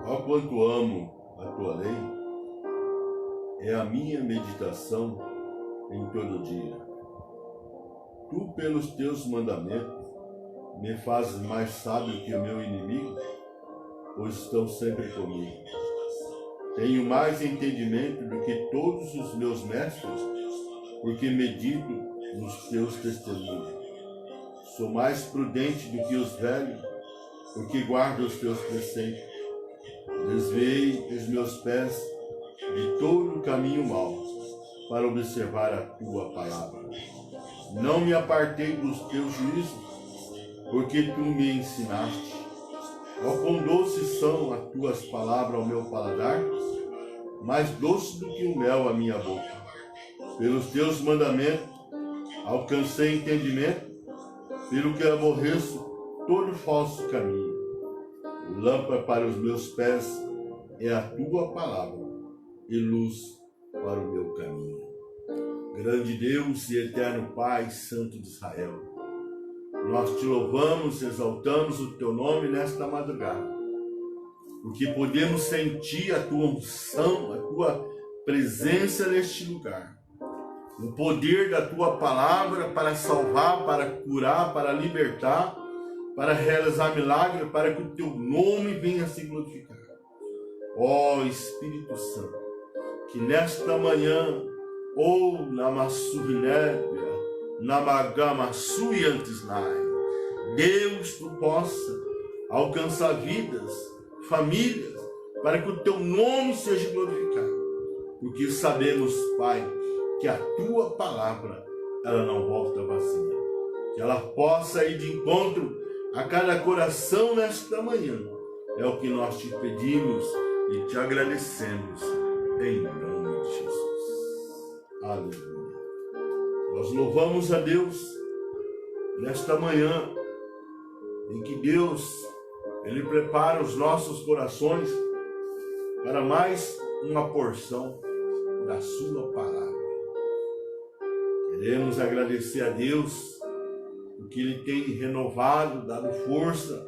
Ó quanto amo a tua lei, é a minha meditação em todo dia. Tu, pelos teus mandamentos, me fazes mais sábio que o meu inimigo, pois estão sempre comigo. Tenho mais entendimento do que todos os meus mestres, porque medito nos teus testemunhos. Sou mais prudente do que os velhos, porque guardo os teus preceitos. Desviei os meus pés de todo o caminho mau, para observar a tua palavra. Não me apartei dos teus juízos, porque tu me ensinaste. Ó quão doces são as tuas palavras ao meu paladar, mais doce do que o mel à minha boca. Pelos teus mandamentos alcancei entendimento, pelo que aborreço todo falso caminho. Lâmpada para os meus pés é a tua palavra, e luz para o meu caminho. Grande Deus e eterno Pai, Santo de Israel, nós te louvamos, exaltamos o teu nome nesta madrugada, porque podemos sentir a tua unção, a tua presença neste lugar. O poder da tua palavra para salvar, para curar, para libertar, para realizar milagre, para que o teu nome venha a se glorificar. Ó Espírito Santo, que nesta manhã, ou na Massurinébia, na Magamassu e antes nai, Deus, tu possa alcançar vidas, famílias, para que o teu nome seja glorificado. Porque sabemos, Pai, que a tua palavra, ela não volta vazia. Que ela possa ir de encontro a cada coração nesta manhã. É o que nós te pedimos e te agradecemos, em nome de Jesus. Aleluia. Nós louvamos a Deus nesta manhã, em que Deus, Ele prepara os nossos corações para mais uma porção da sua palavra. Queremos agradecer a Deus, porque Ele tem renovado, dado força,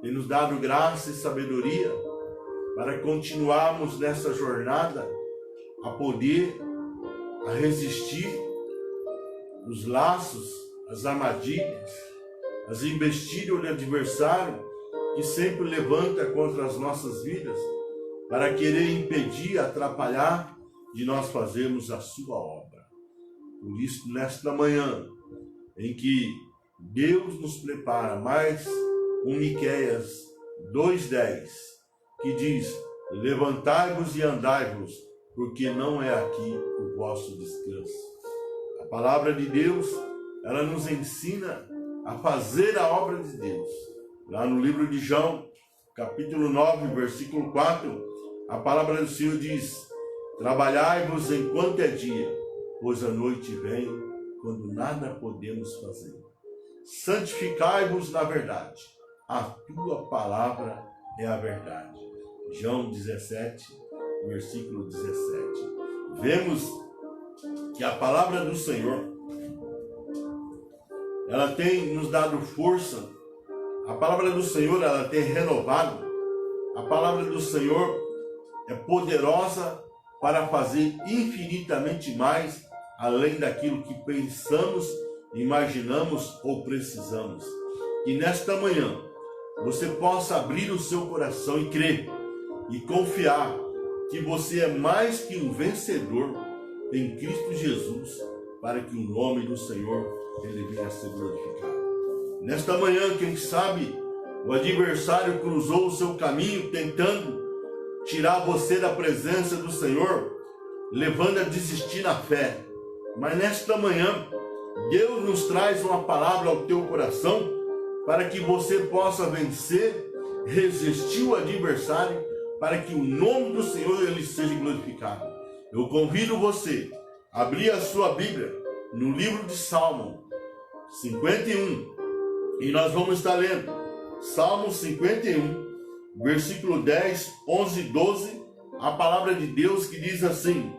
tem nos dado graça e sabedoria para continuarmos nessa jornada a poder, a resistir os laços, as armadilhas, as investidas do adversário que sempre levanta contra as nossas vidas para querer impedir, atrapalhar de nós fazermos a sua obra. Por isso, nesta manhã, em que Deus nos prepara mais um Miqueias 2:10, que diz: levantai-vos e andai-vos, porque não é aqui o vosso descanso. A palavra de Deus, ela nos ensina a fazer a obra de Deus. Lá no livro de João, capítulo 9, versículo 4, a palavra do Senhor diz: trabalhai-vos enquanto é dia, pois a noite vem, quando nada podemos fazer. Santificai-vos na verdade, a tua palavra é a verdade. João 17, versículo 17. Vemos que a palavra do Senhor, ela tem nos dado força. A palavra do Senhor, ela tem renovado. A palavra do Senhor é poderosa para fazer infinitamente mais além daquilo que pensamos, imaginamos ou precisamos. E nesta manhã você possa abrir o seu coração e crer e confiar que você é mais que um vencedor em Cristo Jesus, para que o nome do Senhor ele venha a ser glorificado. Nesta manhã, quem sabe, o adversário cruzou o seu caminho tentando tirar você da presença do Senhor, levando a desistir na fé. Mas nesta manhã, Deus nos traz uma palavra ao teu coração para que você possa vencer, resistir o adversário, para que o nome do Senhor ele seja glorificado. Eu convido você a abrir a sua Bíblia no livro de Salmo 51, e nós vamos estar lendo Salmo 51, versículo 10, 11 e 12, a palavra de Deus que diz assim: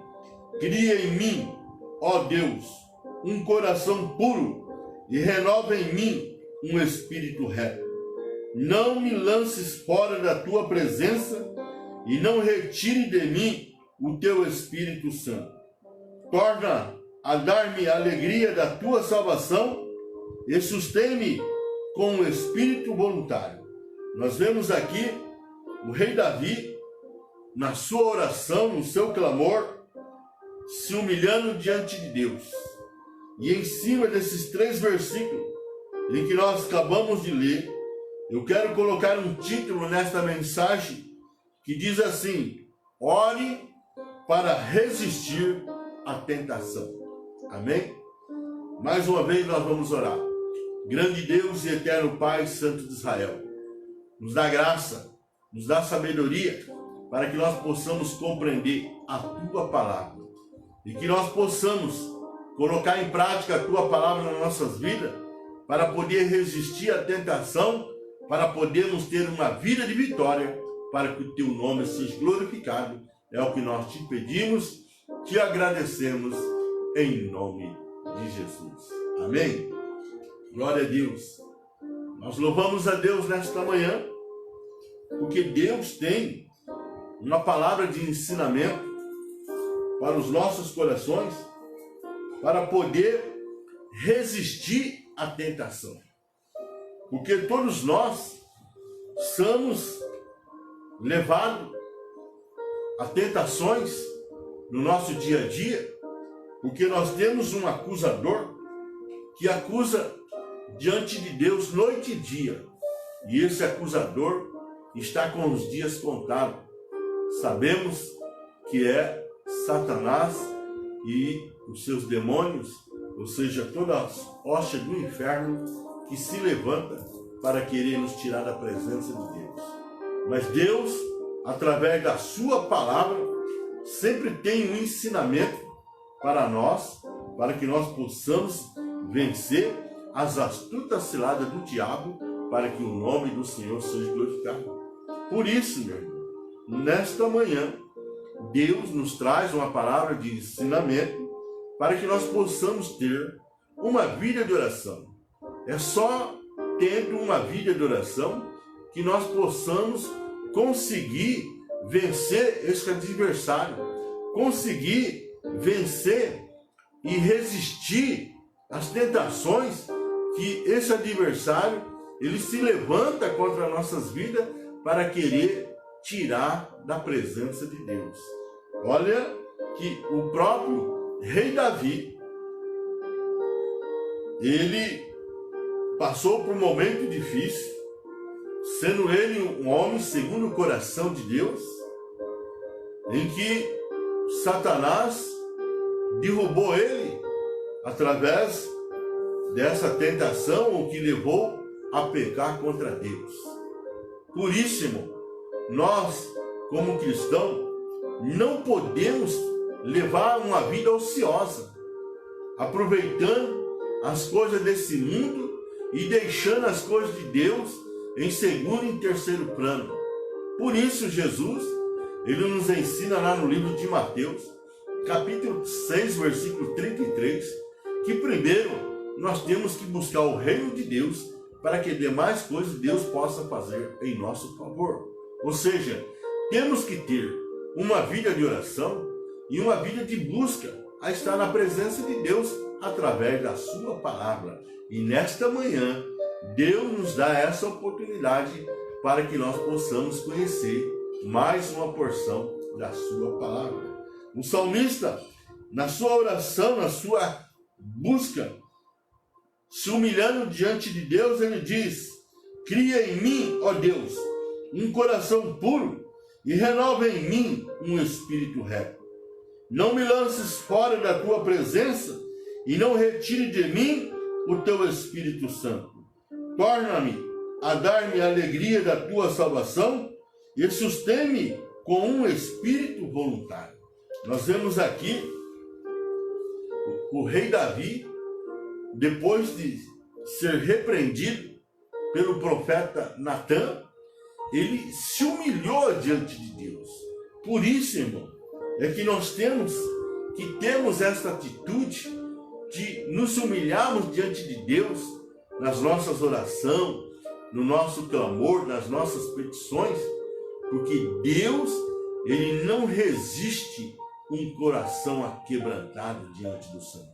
cria em mim, ó Deus, um coração puro e renova em mim um espírito reto. não me lances fora da tua presença e não retire de mim o teu Espírito Santo. Torna a dar-me a alegria da tua salvação e sustém-me com um espírito voluntário. Nós vemos aqui o rei Davi, na sua oração, no seu clamor, se humilhando diante de Deus. E em cima desses 3 versículos em que nós acabamos de ler, eu quero colocar um título nesta mensagem que diz assim: ore para resistir à tentação. Amém? Mais uma vez nós vamos orar. Grande Deus e eterno Pai Santo de Israel, nos dá graça, nos dá sabedoria para que nós possamos compreender a Tua Palavra e que nós possamos colocar em prática a Tua Palavra nas nossas vidas para poder resistir à tentação, para podermos ter uma vida de vitória, para que o Teu nome seja glorificado. É o que nós te pedimos, te agradecemos em nome de Jesus. Amém? Glória a Deus. Nós louvamos a Deus nesta manhã, porque Deus tem uma palavra de ensinamento para os nossos corações, para poder resistir à tentação. Porque todos nós somos levados a tentações no nosso dia a dia, porque nós temos um acusador que acusa diante de Deus noite e dia. E esse acusador está com os dias contados. Sabemos que é Satanás e os seus demônios, ou seja, toda a hoste do inferno que se levanta para querer nos tirar da presença de Deus. Mas Deus, através da sua palavra, sempre tem um ensinamento para nós, para que nós possamos vencer as astutas ciladas do diabo, para que o nome do Senhor seja glorificado. Por isso, meu irmão, nesta manhã, Deus nos traz uma palavra de ensinamento para que nós possamos ter uma vida de oração. É só tendo uma vida de oração que nós possamos conseguir vencer esse adversário, conseguir vencer e resistir às tentações que esse adversário ele se levanta contra nossas vidas para querer tirar da presença de Deus. Olha que o próprio rei Davi, ele passou por um momento difícil, sendo ele um homem segundo o coração de Deus, em que Satanás derrubou ele através dessa tentação, o que levou a pecar contra Deus. Por isso, irmão, nós, como cristãos, não podemos levar uma vida ociosa, aproveitando as coisas desse mundo e deixando as coisas de Deus em segundo e terceiro plano. Por isso, Jesus, ele nos ensina lá no livro de Mateus, capítulo 6, versículo 33, que primeiro nós temos que buscar o reino de Deus para que demais coisas Deus possa fazer em nosso favor. Ou seja, temos que ter uma vida de oração e uma vida de busca a estar na presença de Deus através da sua palavra. E nesta manhã, Deus nos dá essa oportunidade para que nós possamos conhecer mais uma porção da sua palavra. O salmista, na sua oração, na sua busca, se humilhando diante de Deus, ele diz: cria em mim, ó Deus, um coração puro e renova em mim um espírito reto. Não me lances fora da tua presença e não retire de mim o teu Espírito Santo. Torna-me a dar-me a alegria da tua salvação e sustém-me com um espírito voluntário. Nós vemos aqui o rei Davi, depois de ser repreendido pelo profeta Natã, ele se humilhou diante de Deus. Por isso, irmão, é que nós temos esta atitude de nos humilharmos diante de Deus nas nossas orações, no nosso clamor, nas nossas petições, porque Deus, Ele não resiste um coração aquebrantado diante do Senhor.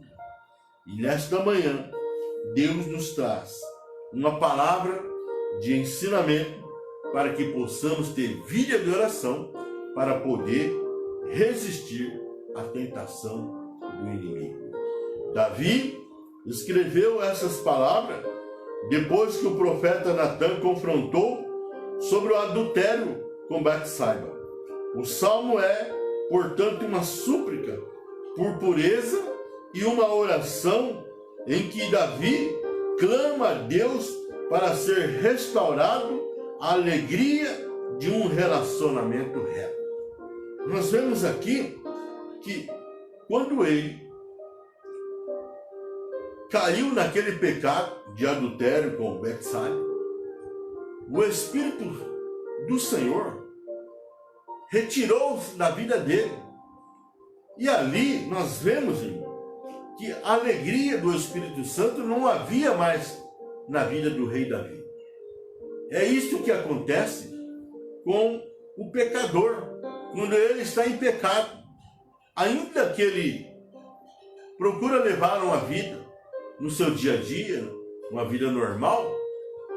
E nesta manhã, Deus nos traz uma palavra de ensinamento para que possamos ter vida de oração para poder resistir à tentação do inimigo. Davi escreveu essas palavras depois que o profeta Natan confrontou sobre o adultério com Batsaiba. O salmo é, portanto, uma súplica por pureza e uma oração em que Davi clama a Deus para ser restaurado a alegria de um relacionamento reto. Nós vemos aqui que quando ele caiu naquele pecado de adultério com Batsaiba, o Espírito do Senhor retirou-se da vida dele. E ali nós vemos, irmão, que a alegria do Espírito Santo não havia mais na vida do rei Davi. É isso que acontece com o pecador, quando ele está em pecado. Ainda que ele procura levar uma vida no seu dia a dia, uma vida normal,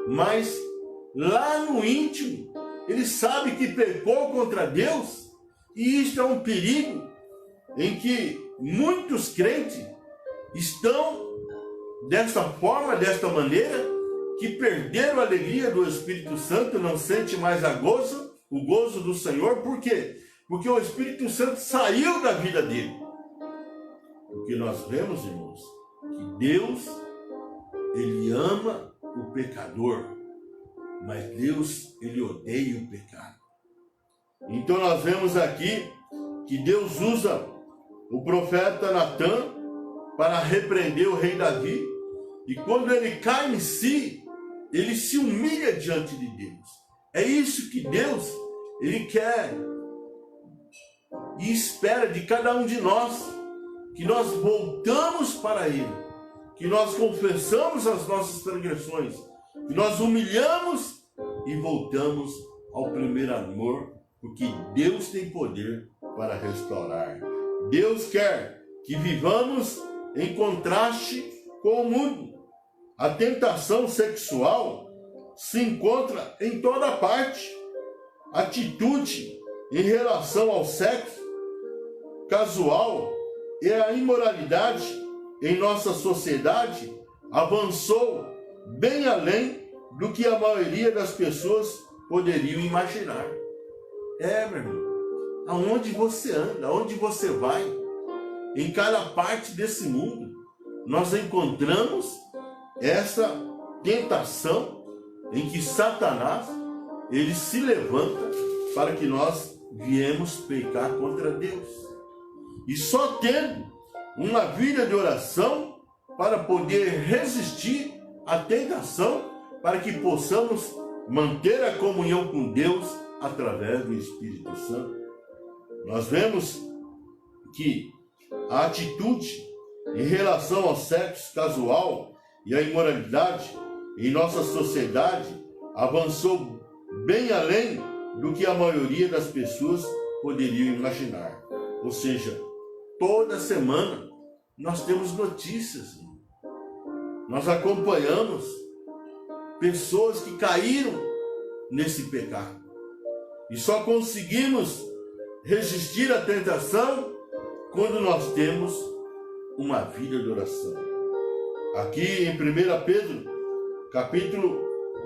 mas lá no íntimo, ele sabe que pecou contra Deus, e isto é um perigo em que muitos crentes estão desta forma, desta maneira, que perderam a alegria do Espírito Santo, não sente mais o gozo do Senhor. Por quê? Porque o Espírito Santo saiu da vida dele. Porque nós vemos, irmãos, que Deus, Ele ama o pecador, mas Deus, Ele odeia o pecado. Então nós vemos aqui que Deus usa o profeta Natan para repreender o rei Davi, e quando ele cai em si, ele se humilha diante de Deus. É isso que Deus, Ele quer e espera de cada um de nós, que nós voltamos para Ele, que nós confessamos as nossas transgressões, que nós humilhamos e voltamos ao primeiro amor, porque Deus tem poder para restaurar. Deus quer que vivamos em contraste com o mundo. A tentação sexual se encontra em toda parte. A atitude em relação ao sexo casual e a imoralidade em nossa sociedade avançou bem além do que a maioria das pessoas poderiam imaginar. Meu irmão, aonde você anda, aonde você vai, em cada parte desse mundo, nós encontramos essa tentação em que Satanás, ele se levanta para que nós viemos pecar contra Deus. E só tendo uma vida de oração para poder resistir à tentação, para que possamos manter a comunhão com Deus através do Espírito Santo. Nós vemos que a atitude em relação ao sexo casual e a imoralidade em nossa sociedade avançou bem além do que a maioria das pessoas poderiam imaginar. Ou seja, toda semana nós temos notícias, nós acompanhamos pessoas que caíram nesse pecado, e só conseguimos resistir à tentação quando nós temos uma vida de oração. Aqui em 1 Pedro, capítulo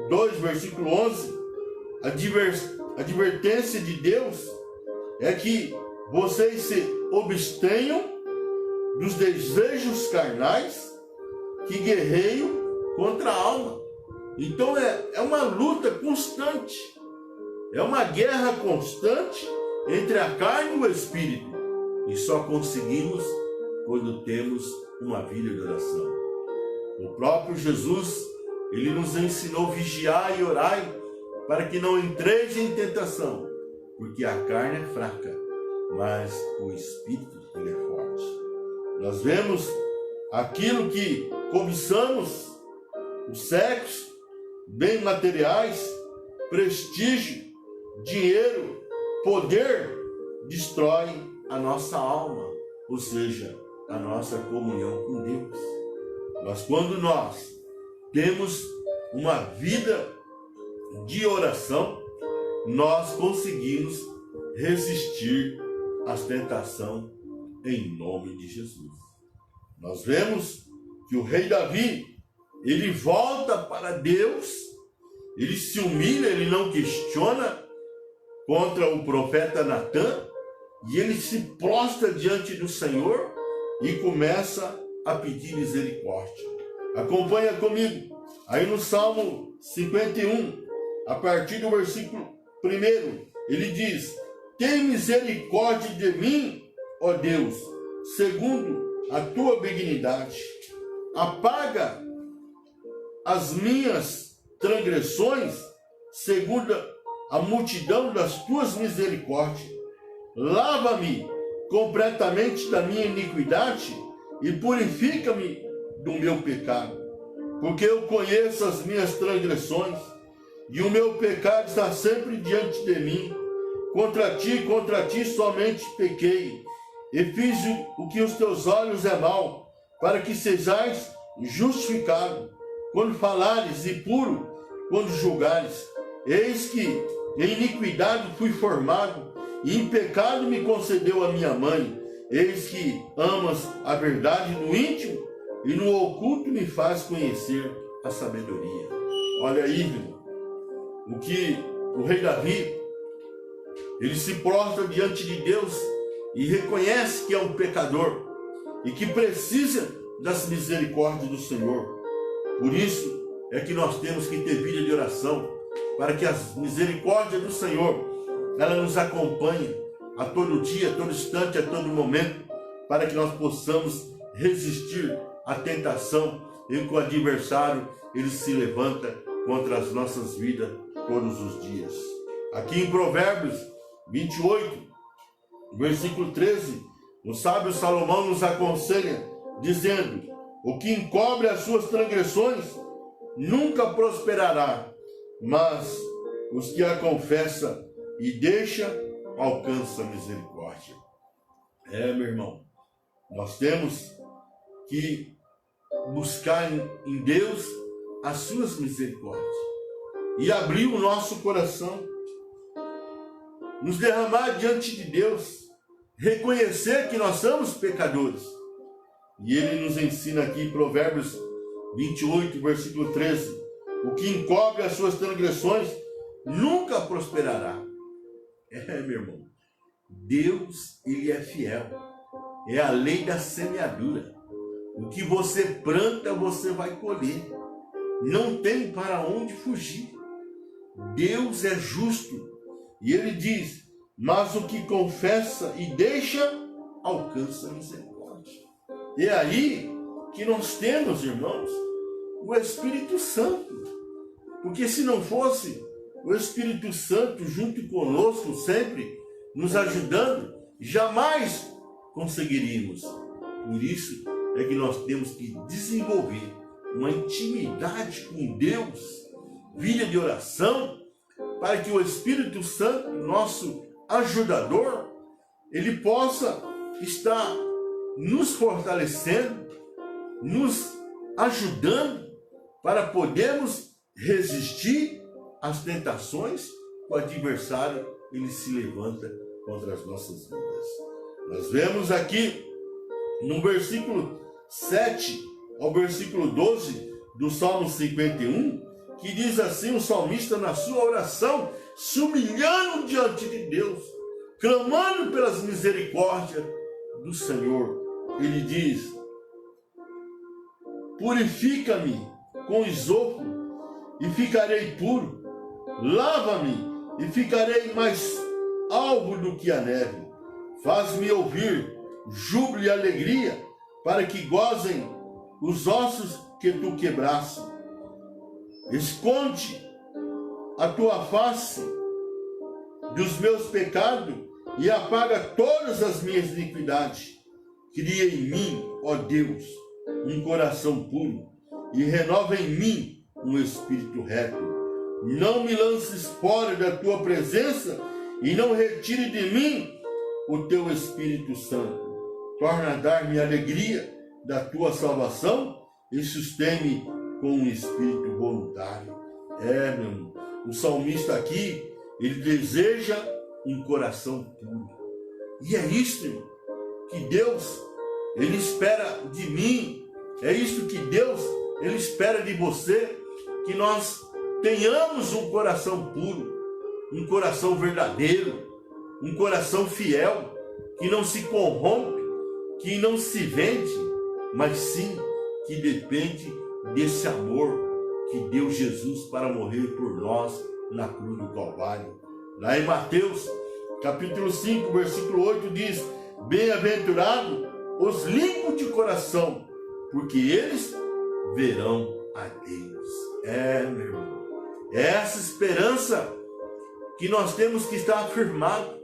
2, versículo 11, a advertência de Deus é que vocês se abstenham dos desejos carnais que guerreiam contra a alma. Então é uma luta constante, é uma guerra constante entre a carne e o espírito, e só conseguimos quando temos uma vida de oração. O próprio Jesus, Ele nos ensinou vigiar e orar para que não entreis em tentação, porque a carne é fraca, mas o espírito ele é forte. Nós vemos aquilo que cobiçamos, o sexo, bens materiais, prestígio, dinheiro, poder, destrói a nossa alma, ou seja, a nossa comunhão com Deus. Mas quando nós temos uma vida de oração, nós conseguimos resistir às tentações em nome de Jesus. Nós vemos que o rei Davi, ele volta para Deus, ele se humilha, ele não questiona contra o profeta Natã, e ele se prostra diante do Senhor e começa a pedir misericórdia. Acompanha comigo, aí no Salmo 51, a partir do versículo 1, ele diz: tem misericórdia de mim, ó Deus, segundo a tua benignidade. Apaga as minhas transgressões, segundo a multidão das tuas misericórdias. Lava-me completamente da minha iniquidade e purifica-me do meu pecado, porque eu conheço as minhas transgressões e o meu pecado está sempre diante de mim. Contra ti somente pequei e fiz o que os teus olhos é mal, para que sejais justificado quando falares e puro quando julgares. Eis que em iniquidade fui formado, e em pecado me concedeu a minha mãe. Eis que amas a verdade no íntimo, e no oculto me faz conhecer a sabedoria. Olha aí, irmão, o que o rei Davi, ele se prostra diante de Deus e reconhece que é um pecador e que precisa das misericórdias do Senhor. Por isso é que nós temos que ter vida de oração, para que as misericórdias do Senhor, ela nos acompanhe a todo dia, a todo instante, a todo momento, para que nós possamos resistir à tentação em que o adversário ele se levanta contra as nossas vidas todos os dias. Aqui em Provérbios 28, versículo 13, o sábio Salomão nos aconselha, dizendo: o que encobre as suas transgressões nunca prosperará, mas os que a confessam e deixam alcançam misericórdia. Meu irmão, nós temos que buscar em Deus as suas misericórdias e abrir o nosso coração, nos derramar diante de Deus, reconhecer que nós somos pecadores. E ele nos ensina aqui em Provérbios 28, versículo 13: o que encobre as suas transgressões nunca prosperará. Meu irmão, Deus, ele é fiel. É a lei da semeadura. O que você planta, você vai colher. Não tem para onde fugir. Deus é justo. E ele diz: mas o que confessa e deixa, alcança misericórdia. É aí que nós temos, irmãos, o Espírito Santo. Porque se não fosse o Espírito Santo junto conosco, sempre nos ajudando, jamais conseguiríamos. Por isso é que nós temos que desenvolver uma intimidade com Deus, vida de oração, para que o Espírito Santo, nosso ajudador, ele possa estar nos fortalecendo, nos ajudando para podermos resistir às tentações que o adversário ele se levanta contra as nossas vidas. Nós vemos aqui no versículo 7 ao versículo 12 do Salmo 51, que diz assim o salmista na sua oração, se humilhando diante de Deus, clamando pelas misericórdias do Senhor. Ele diz: purifica-me com isopo e ficarei puro, lava-me e ficarei mais alvo do que a neve, faz-me ouvir júbilo e alegria, para que gozem os ossos que tu quebraste. Esconde a tua face dos meus pecados e apaga todas as minhas iniquidades. Cria em mim, ó Deus, um coração puro e renova em mim um espírito reto. Não me lances fora da tua presença e não retire de mim o teu Espírito Santo. Torna a dar-me a alegria da tua salvação e sustém-me com um espírito voluntário. Meu irmão, o salmista aqui, ele deseja um coração puro. E é isso, irmão, que Deus, ele espera de mim. É isso que Deus, ele espera de você, que nós tenhamos um coração puro, um coração verdadeiro, um coração fiel, que não se corrompe, que não se vende, mas sim que depende desse amor que deu Jesus para morrer por nós na cruz do Calvário. Lá em Mateus, capítulo 5, versículo 8 diz: bem-aventurados os limpos de coração, porque eles verão a Deus. Meu irmão, é essa esperança que nós temos que estar afirmado.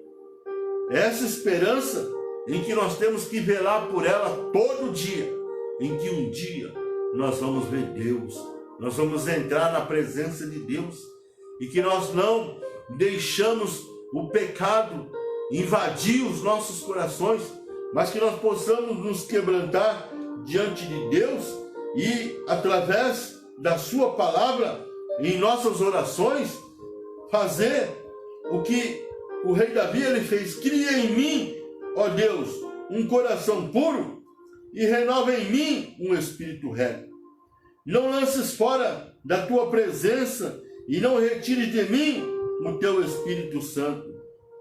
É essa esperança em que nós temos que velar por ela todo dia, em que um dia nós vamos ver Deus, nós vamos entrar na presença de Deus, e que nós não deixamos o pecado invadir os nossos corações, mas que nós possamos nos quebrantar diante de Deus e, através da sua palavra, em nossas orações, fazer o que o rei Davi ele fez: cria em mim, ó Deus, um coração puro e renova em mim um espírito reto. Não lances fora da tua presença e não retire de mim o teu Espírito Santo.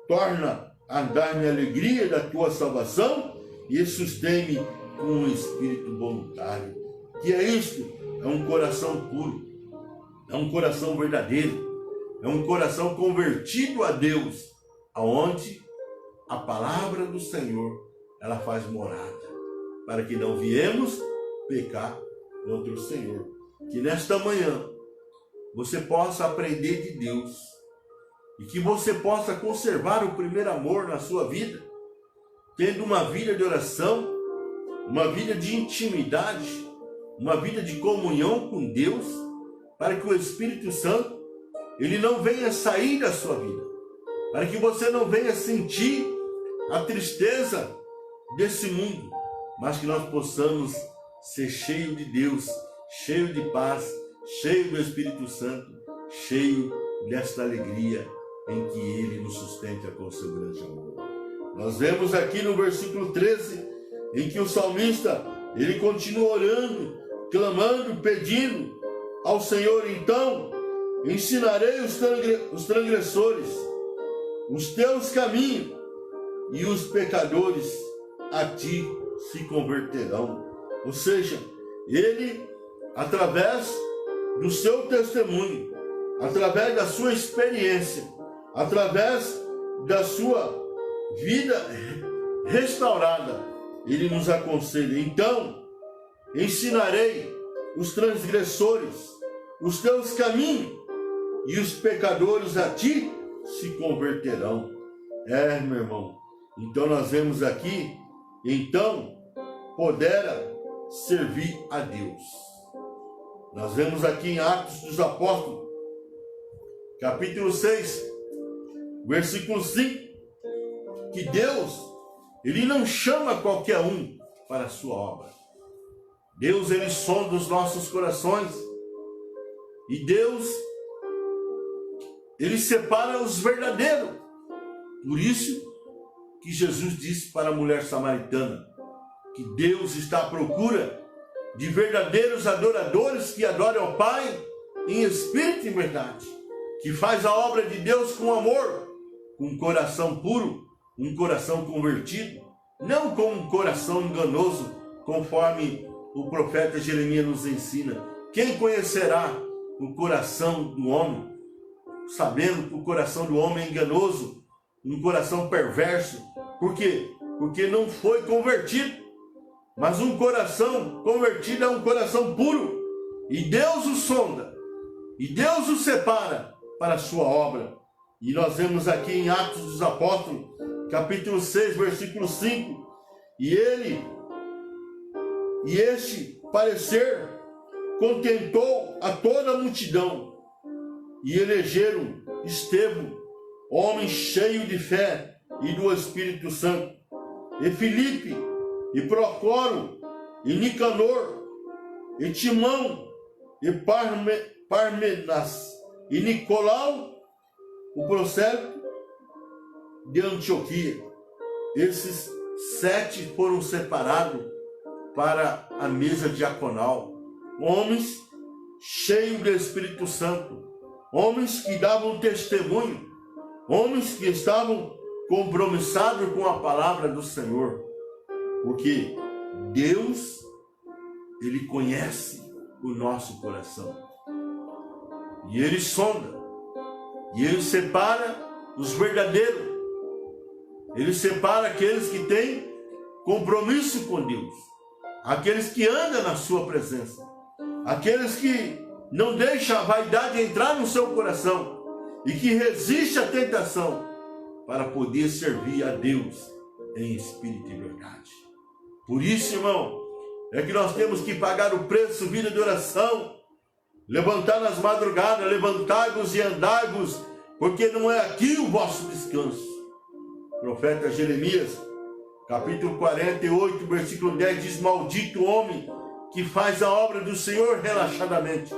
Torna a dar-me a alegria da tua salvação e sustém-me com um espírito voluntário. Que é isto? É um coração puro, é um coração verdadeiro, é um coração convertido a Deus, aonde a palavra do Senhor ela faz morada, para que não viemos pecar contra o Senhor. Que nesta manhã você possa aprender de Deus e que você possa conservar o primeiro amor na sua vida, tendo uma vida de oração, uma vida de intimidade, uma vida de comunhão com Deus, para que o Espírito Santo ele não venha sair da sua vida, para que você não venha sentir a tristeza desse mundo, mas que nós possamos ser cheio de Deus, cheio de paz, cheio do Espírito Santo, cheio desta alegria em que Ele nos sustenta com o seu grande amor. Nós vemos aqui no versículo 13, em que o salmista, ele continua orando, clamando, pedindo ao Senhor: então, ensinarei os transgressores os teus caminhos, e os pecadores a ti se converterão. Ou seja, ele, através do seu testemunho, através da sua experiência, através da sua vida restaurada, ele nos aconselha: então, ensinarei os transgressores os teus caminhos, e os pecadores a ti se converterão. Meu irmão, então nós vemos aqui, então, podera servir a Deus. Nós vemos aqui em Atos dos Apóstolos, capítulo 6, versículo 5, que Deus, ele não chama qualquer um para a sua obra. Deus, ele sonda os nossos corações, e Deus, ele separa os verdadeiros. Por isso que Jesus disse para a mulher samaritana que Deus está à procura de verdadeiros adoradores que adoram ao Pai em espírito e em verdade, que faz a obra de Deus com amor, com um coração puro, um coração convertido, não com um coração enganoso, conforme o profeta Jeremias nos ensina. Quem conhecerá o coração do homem, sabendo que o coração do homem é enganoso, um coração perverso? Por quê? Porque não foi convertido. Mas um coração convertido é um coração puro, e Deus o sonda, e Deus o separa para a sua obra. E nós vemos aqui em Atos dos Apóstolos, capítulo 6, versículo 5, e este parecer contentou a toda a multidão e elegeram Estevão, homem cheio de fé e do Espírito Santo, e Filipe, e Procoro, e Nicanor, e Timão, e Parmenas, e Nicolau, o prosélito de Antioquia. Esses 7 foram separados para a mesa diaconal, homens cheios do Espírito Santo, homens que davam testemunho, homens que estavam compromissados com a palavra do Senhor, porque Deus, Ele conhece o nosso coração, e Ele sonda, e Ele separa os verdadeiros, Ele separa aqueles que têm compromisso com Deus, aqueles que andam na sua presença, aqueles que não deixam a vaidade entrar no seu coração e que resistem à tentação para poder servir a Deus em espírito e verdade. Por isso, irmão, é que nós temos que pagar o preço, vida de oração, levantar nas madrugadas, levantai-vos e andai-vos, porque não é aqui o vosso descanso. Profeta Jeremias, capítulo 48, versículo 10, diz: maldito o homem que faz a obra do Senhor relaxadamente,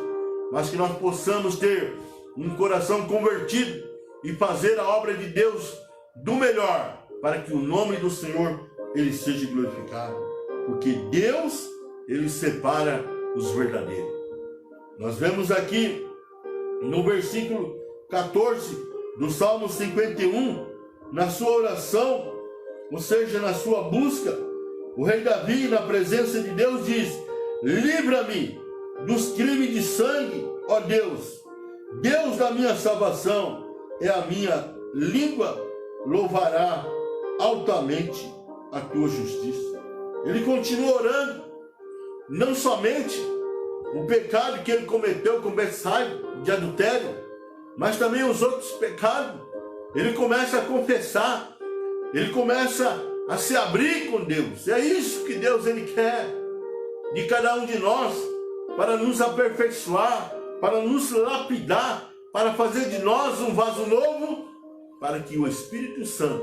mas que nós possamos ter um coração convertido e fazer a obra de Deus do melhor, para que o nome do Senhor, Ele seja glorificado, porque Deus, Ele separa os verdadeiros. Nós vemos aqui no versículo 14 do Salmo 51, na sua oração, ou seja, na sua busca, o rei Davi, na presença de Deus, diz: livra-me dos crimes de sangue, ó Deus, Deus da minha salvação, é a minha língua louvará altamente a tua justiça. Ele continua orando, não somente o pecado que ele cometeu com Betsaida, de adultério, mas também os outros pecados. Ele começa a confessar, ele começa a se abrir com Deus. É isso que Deus, Ele quer de cada um de nós, para nos aperfeiçoar, para nos lapidar, para fazer de nós um vaso novo, para que o Espírito Santo,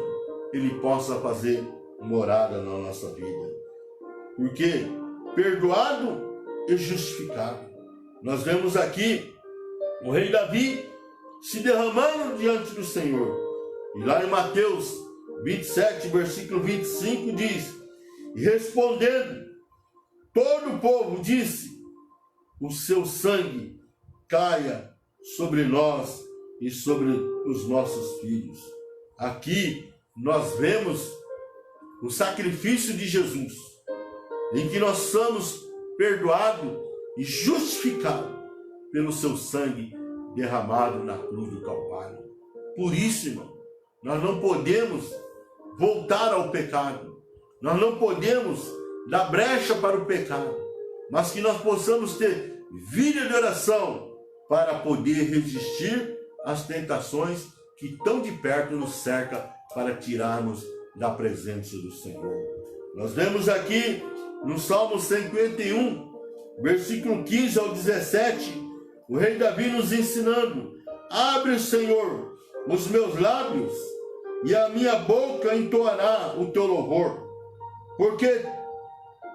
Ele possa fazer morada na nossa vida. Porque perdoado e justificado. Nós vemos aqui o rei Davi se derramando diante do Senhor. E lá em Mateus 27, versículo 25 diz: e respondendo, todo o povo disse: o seu sangue caia sobre nós e sobre os nossos filhos. Aqui nós vemos o sacrifício de Jesus, em que nós somos perdoados e justificados pelo seu sangue derramado na cruz do Calvário. Por isso, irmão, nós não podemos voltar ao pecado, nós não podemos dar brecha para o pecado, mas que nós possamos ter vida de oração para poder resistir às tentações que tão de perto nos cerca para tirarmos da presença do Senhor. Nós vemos aqui no Salmo 51, versículo 15 ao 17, o rei Davi nos ensinando: abre, Senhor, os meus lábios, e a minha boca entoará o teu louvor. Porque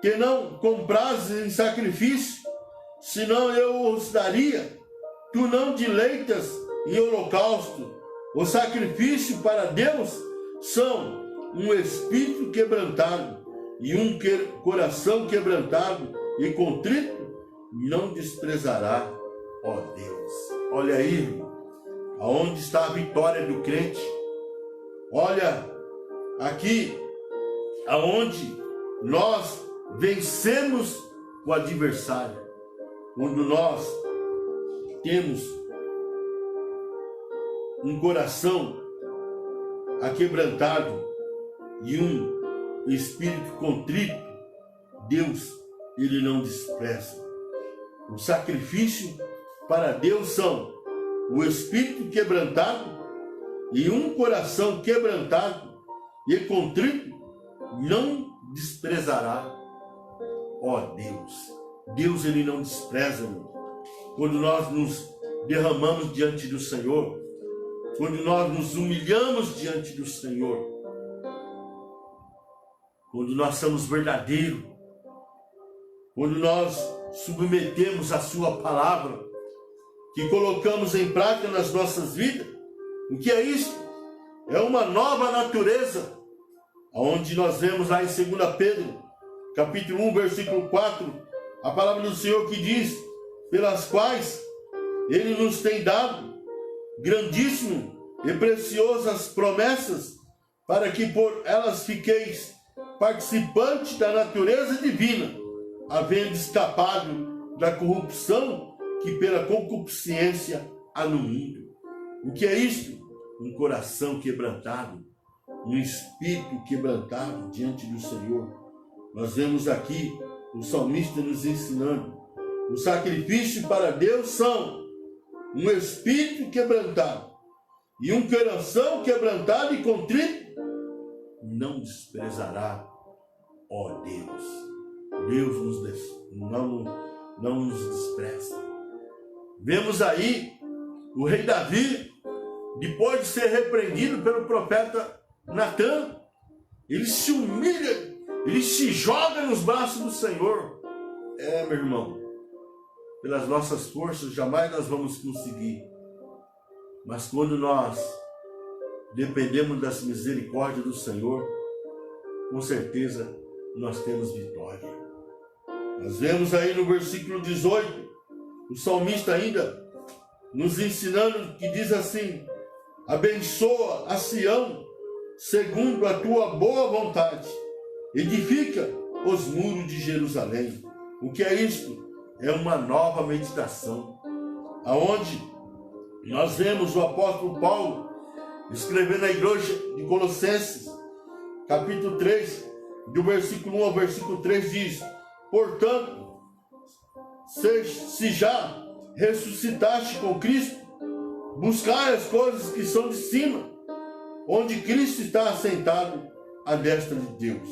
que não comprazes em sacrifício, senão eu os daria. Tu não deleitas em holocausto. O sacrifício para Deus são um espírito quebrantado e um coração quebrantado e contrito não desprezará, ó Deus. Olha aí, aonde está a vitória do crente. Olha aqui, aonde nós vencemos o adversário, quando nós temos um coração aquebrantado e um espírito contrito, Deus, Ele não despreza. O sacrifício para Deus são o espírito quebrantado e um coração quebrantado e contrito não desprezará, ó Deus. Deus, Ele não despreza, irmão. Quando nós nos derramamos diante do Senhor, quando nós nos humilhamos diante do Senhor, quando nós somos verdadeiros, quando nós submetemos a sua palavra, que colocamos em prática nas nossas vidas, o que é isso? É uma nova natureza, onde nós vemos lá em 2 Pedro, capítulo 1, versículo 4, a palavra do Senhor que diz, pelas quais Ele nos tem dado grandíssimo e preciosas promessas, para que por elas fiqueis participantes da natureza divina, havendo escapado da corrupção que pela concupiscência há no mundo. O que é isto? Um coração quebrantado, um espírito quebrantado diante do Senhor. Nós vemos aqui o salmista nos ensinando: o sacrifício para Deus são um espírito quebrantado e um coração quebrantado e contrito não desprezará, ó Deus. Deus não nos despreza. Vemos aí o rei Davi, depois de ser repreendido pelo profeta Natã, ele se humilha, ele se joga nos braços do Senhor. Meu irmão, pelas nossas forças jamais nós vamos conseguir, mas quando nós dependemos das misericórdias do Senhor, com certeza nós temos vitória. Nós vemos aí no versículo 18, o salmista ainda nos ensinando, que diz assim: abençoa a Sião segundo a tua boa vontade, edifica os muros de Jerusalém. O que é isto? É uma nova meditação, aonde nós vemos o apóstolo Paulo escrevendo à igreja de Colossenses, capítulo 3, do versículo 1 ao versículo 3, diz: portanto, se já ressuscitaste com Cristo, buscai as coisas que são de cima, onde Cristo está assentado à destra de Deus.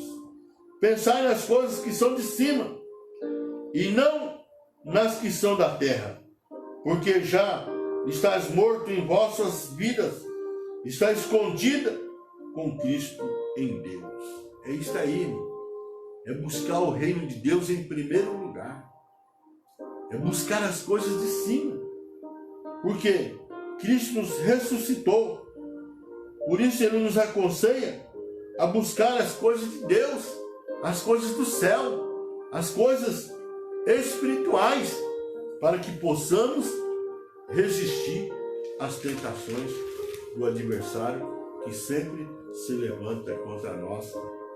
Pensai nas coisas que são de cima, e não nas que são da terra, porque já estás morto em vossas vidas, está escondida com Cristo em Deus. É isso aí, irmão. É buscar o reino de Deus em primeiro lugar. É buscar as coisas de cima. Porque Cristo nos ressuscitou. Por isso Ele nos aconselha a buscar as coisas de Deus, as coisas do céu, as coisas espirituais, para que possamos resistir às tentações do adversário que sempre se levanta contra nós,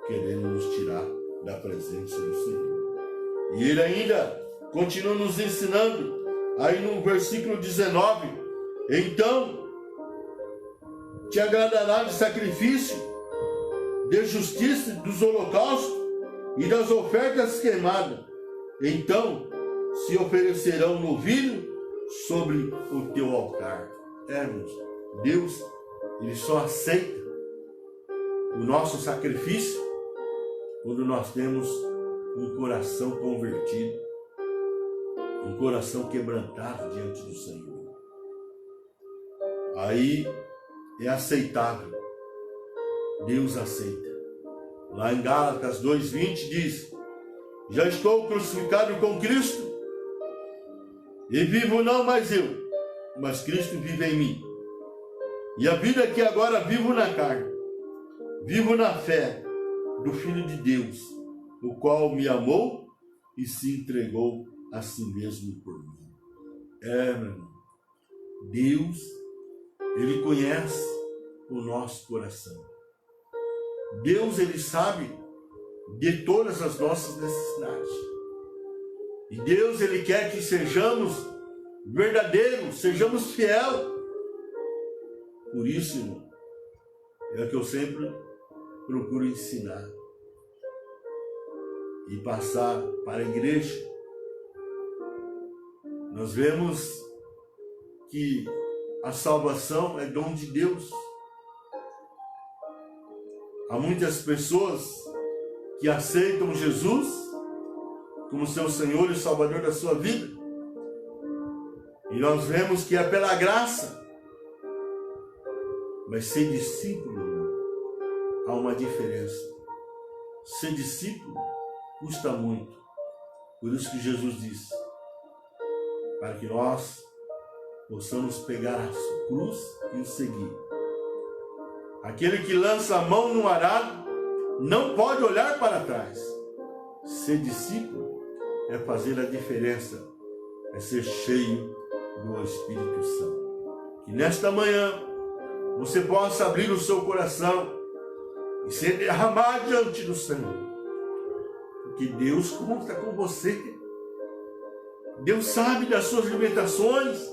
querendo nos tirar da presença do Senhor. E Ele ainda continua nos ensinando, aí no versículo 19: então te agradará de sacrifício, de justiça, dos holocaustos e das ofertas queimadas. Então se oferecerão novilho sobre o teu altar. Irmãos, Deus, Ele só aceita o nosso sacrifício quando nós temos um coração convertido, um coração quebrantado diante do Senhor. Aí é aceitável. Deus aceita. Lá em Gálatas 2:20 diz: já estou crucificado com Cristo, e vivo não mais eu, mas Cristo vive em mim. E a vida que agora vivo na carne, vivo na fé do Filho de Deus, o qual me amou e se entregou a si mesmo por mim. Meu irmão, Deus, Ele conhece o nosso coração. Deus, Ele sabe de todas as nossas necessidades. E Deus, Ele quer que sejamos verdadeiros, sejamos fiéis. Por isso, irmão, é o que eu sempre procuro ensinar e passar para a igreja. Nós vemos que a salvação é dom de Deus. Há muitas pessoas que aceitam Jesus como seu Senhor e Salvador da sua vida. E nós vemos que é pela graça. Mas ser discípulo, há uma diferença. Ser discípulo custa muito. Por isso que Jesus disse, para que nós possamos pegar a cruz e o seguir. Aquele que lança a mão no arado não pode olhar para trás. Ser discípulo é fazer a diferença, é ser cheio do Espírito Santo. Que nesta manhã você possa abrir o seu coração e se derramar diante do Senhor. Porque Deus conta com você. Deus sabe das suas limitações.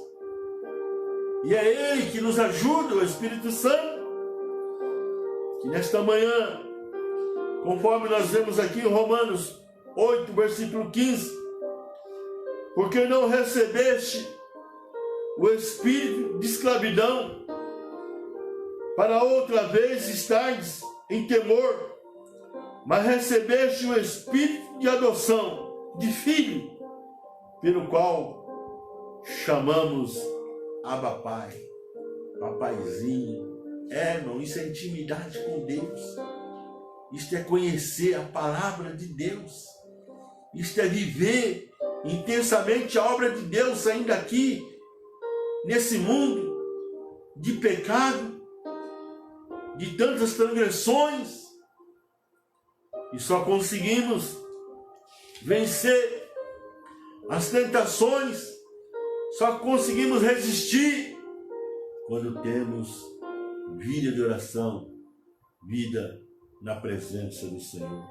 E é Ele que nos ajuda, o Espírito Santo. Que nesta manhã, conforme nós vemos aqui em Romanos 8, versículo 15, porque não recebeste o espírito de escravidão, para outra vez estardes em temor, mas recebeste o espírito de adoção, de filho, pelo qual chamamos Abba Pai, papaizinho. Irmão, isso é intimidade com Deus. Isto é conhecer a palavra de Deus. Isto é viver intensamente a obra de Deus ainda aqui, nesse mundo de pecado, de tantas transgressões. E só conseguimos vencer as tentações, só conseguimos resistir quando temos vida de oração, vida na presença do Senhor.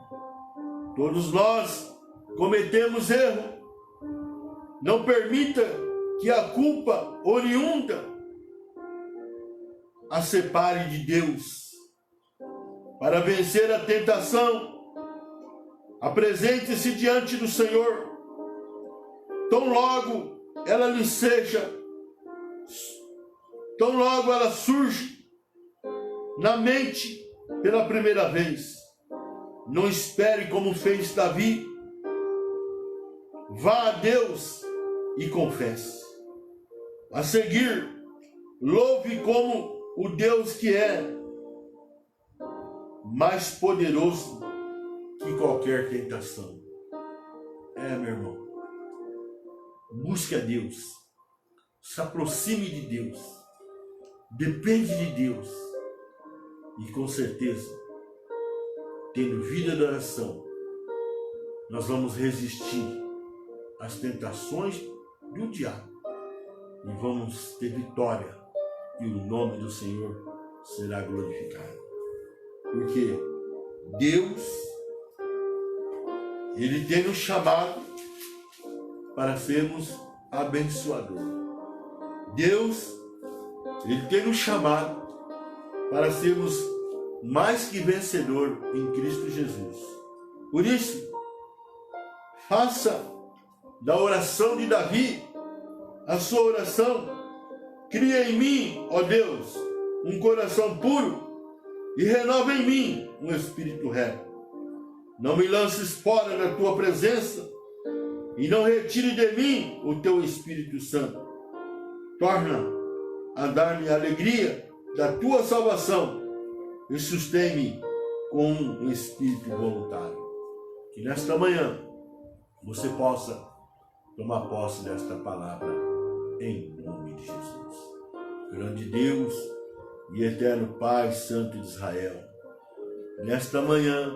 Todos nós cometemos erro. Não permita que a culpa oriunda a separe de Deus. Para vencer a tentação, apresente-se diante do Senhor. Tão logo ela lhe seja, tão logo ela surge na mente pela primeira vez. Não espere como fez Davi. Vá a Deus e confesse. A seguir, louve como o Deus que é mais poderoso que qualquer tentação. Meu irmão, busque a Deus, se aproxime de Deus, depende de Deus, e com certeza, tendo vida de oração, nós vamos resistir às tentações do diabo e vamos ter vitória, e o nome do Senhor será glorificado. Porque Deus, Ele tem nos chamado para sermos abençoadores. Deus, Ele tem nos chamado para sermos mais que vencedor em Cristo Jesus. Por isso, faça da oração de Davi a sua oração. Cria em mim, ó Deus, um coração puro e renova em mim um espírito reto. Não me lances fora da tua presença e não retire de mim o teu Espírito Santo. Torna a dar-me a alegria da tua salvação e sustém-me com um espírito voluntário. Que nesta manhã você possa tomar posse desta palavra em nome de Jesus. Grande Deus e eterno Pai Santo de Israel, nesta manhã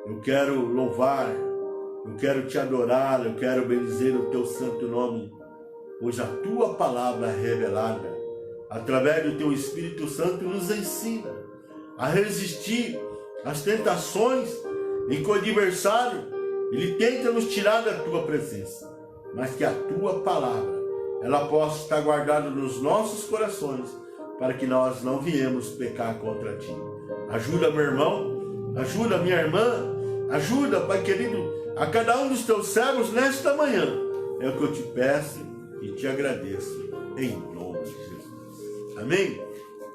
eu quero louvar, eu quero te adorar, eu quero bendizer o teu santo nome, pois a tua palavra revelada através do teu Espírito Santo nos ensina a resistir às tentações em que o adversário ele tenta nos tirar da tua presença, mas que a tua palavra ela possa estar guardada nos nossos corações, para que nós não viemos pecar contra ti. Ajuda meu irmão, ajuda minha irmã, ajuda, Pai querido, a cada um dos teus servos nesta manhã. É o que eu te peço e te agradeço, em nome de Jesus. Amém?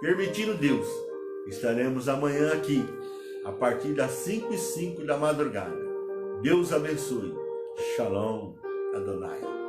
Permitindo Deus, estaremos amanhã aqui, a partir das 5h05 da madrugada. Deus abençoe. Shalom Adonai.